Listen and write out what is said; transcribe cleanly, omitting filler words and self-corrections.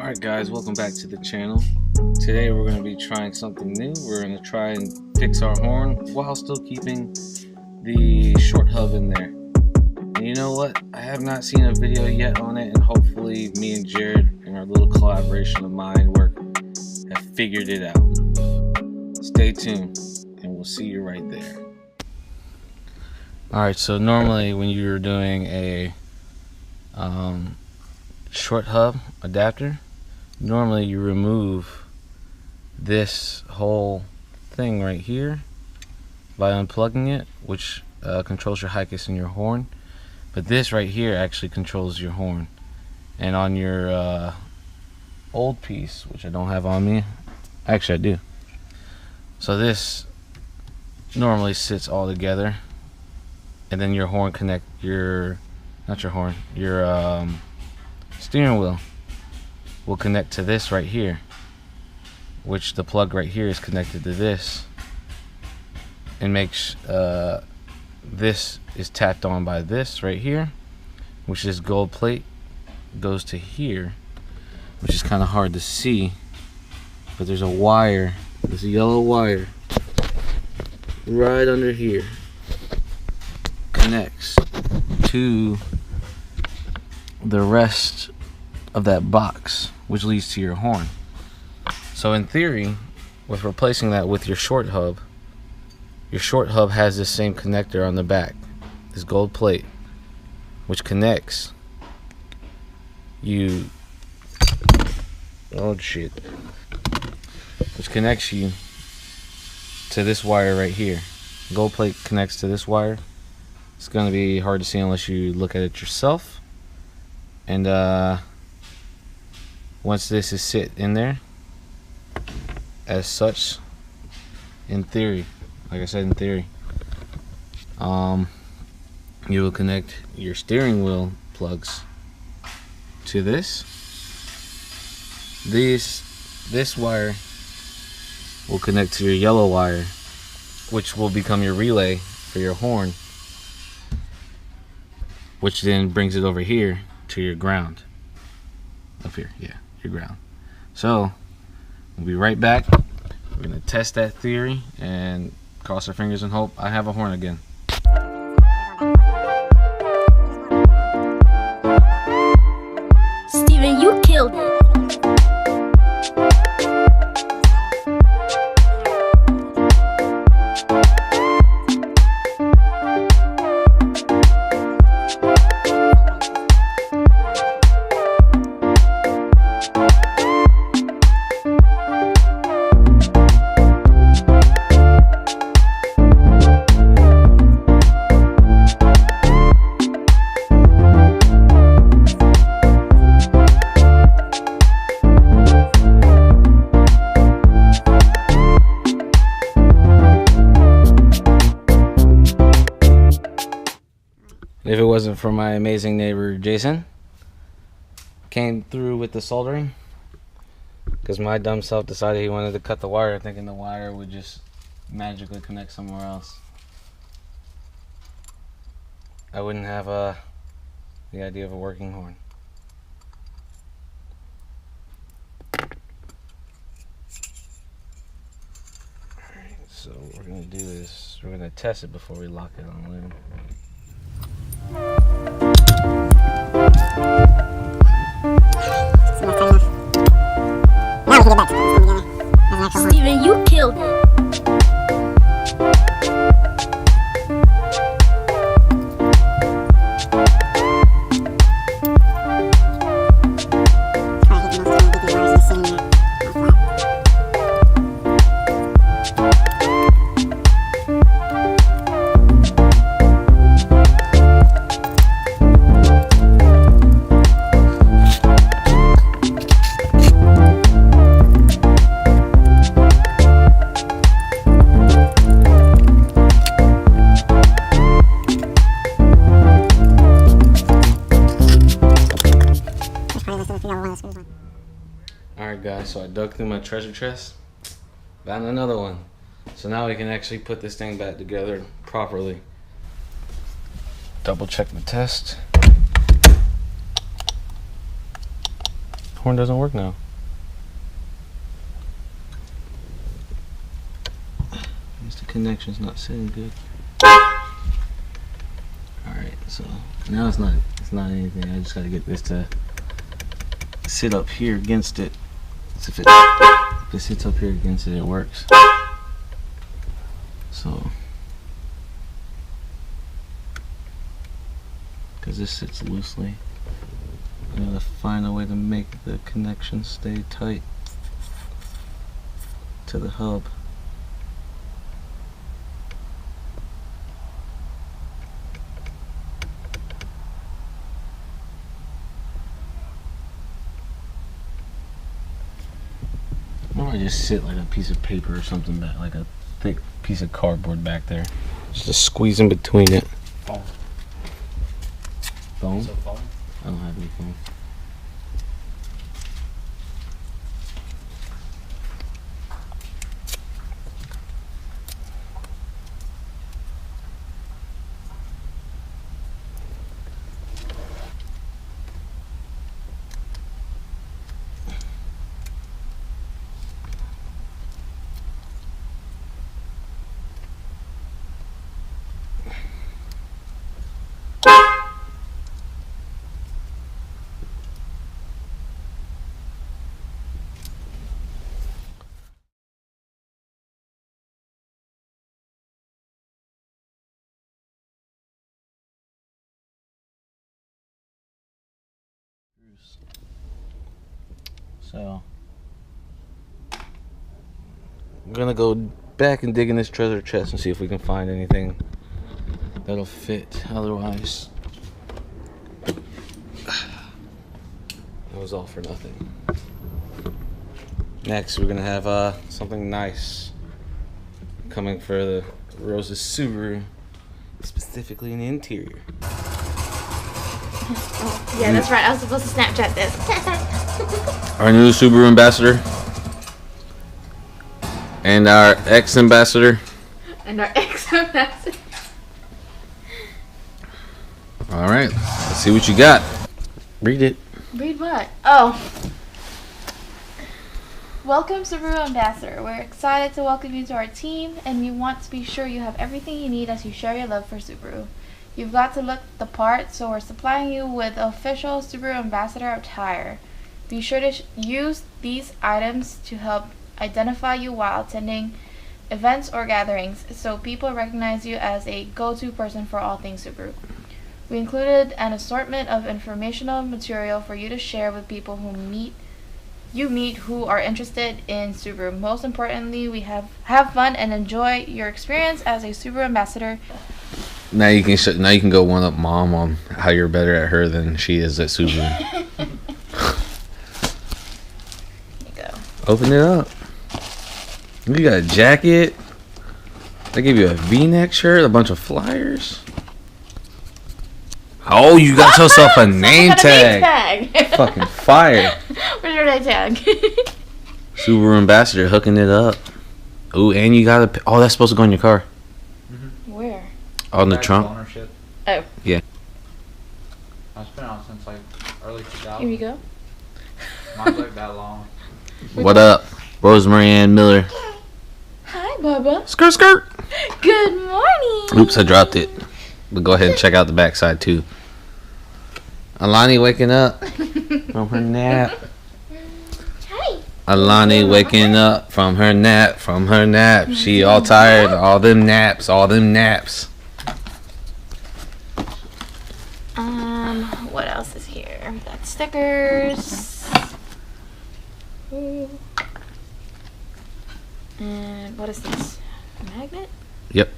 Alright guys, welcome back to the channel. Today we're going to be trying something new. We're going to try and fix our horn while still keeping the short hub in there. And you know what? I have not seen a video yet on it, and hopefully me and Jarrod in our little collaboration of mind work have figured it out. Stay tuned and we'll see you right there. Alright, so normally when you're doing a short hub adapter, normally you remove this whole thing right here by unplugging it, which controls your hicas and your horn. But this right here actually controls your horn. And on your old piece, which I don't have on me, actually I do. So this normally sits all together, and then your horn your steering wheel will connect to this right here, which the plug right here is connected to this, and makes this is tapped on by this right here, which is gold plate, goes to here, which is kind of hard to see, but there's a wire, there's a yellow wire right under here, connects to the rest of that box, which leads to your horn. So in theory, with replacing that with your short hub has this same connector on the back, this gold plate, which connects you which connects you to this wire right here. Gold plate connects to this wire. It's going to be hard to see unless you look at it yourself. And once this is sit in there, as such, in theory, like I said, in theory, you will connect your steering wheel plugs to this. This wire will connect to your yellow wire, which will become your relay for your horn, which then brings it over here to your ground. Up here, yeah, your ground. So we'll be right back. We're gonna test that theory and cross our fingers and hope I have a horn again. Steven, you killed it. If it wasn't for my amazing neighbor Jason, came through with the soldering, because my dumb self decided he wanted to cut the wire, thinking the wire would just magically connect somewhere else. I wouldn't have the idea of a working horn. Alright, so what we're going to do is we're going to test it before we lock it on loom. Steven, you killed it. Alright guys, so I dug through my treasure chest, found another one. So now we can actually put this thing back together properly. Double check the test. horn doesn't work now. The connection's not sitting good. Alright, so now it's not anything. I just gotta get this to sit up here against it. So if it sits up here against it, it works. So because this sits loosely, I'm gonna find a way to make the connection stay tight to the hub. Or just sit like a piece of paper or something back, like a thick piece of cardboard back there. Just squeeze in between it. Foam. Foam? So foam? I don't have any foam. So I'm gonna go back and dig in this treasure chest and see if we can find anything that'll fit. Otherwise, it was all for nothing. Next, we're gonna have something nice coming for the Rose's Subaru, specifically in the interior. Oh, yeah, that's right. I was supposed to Snapchat this. Our new Subaru ambassador and our ex-ambassador. And our ex-ambassador. All right, let's see what you got. Read it. Read what? Oh. Welcome, Subaru Ambassador. We're excited to welcome you to our team, and we want to be sure you have everything you need as you share your love for Subaru. You've got to look the part, so we're supplying you with official Subaru Ambassador attire. Be sure to use these items to help identify you while attending events or gatherings, so people recognize you as a go-to person for all things Subaru. We included an assortment of informational material for you to share with people who you meet who are interested in Subaru. Most importantly, we have fun and enjoy your experience as a Subaru ambassador. Now you can go one up Mom on how you're better at her than she is at Subaru. Here you go. Open it up. You got a jacket. They gave you a V-neck shirt, a bunch of flyers. Oh, you got yourself a name tag. Fucking fire. Where's your name tag? Subaru ambassador hooking it up. Ooh, and you got oh, that's supposed to go in your car. Where? On the trunk. Ownership. Oh. Yeah. It's been out since like early 2000s. Here you go. Mine's like that long. What up, Rosemary Ann Miller? Hi, Bubba. Skirt, skirt. Good morning. Oops, I dropped it. But go ahead and check out the backside too. Alani waking up from her nap. Hi. Alani waking up from her nap. She all tired. All them naps. What else is here? We got stickers. Ooh. And what is this? A magnet? Yep.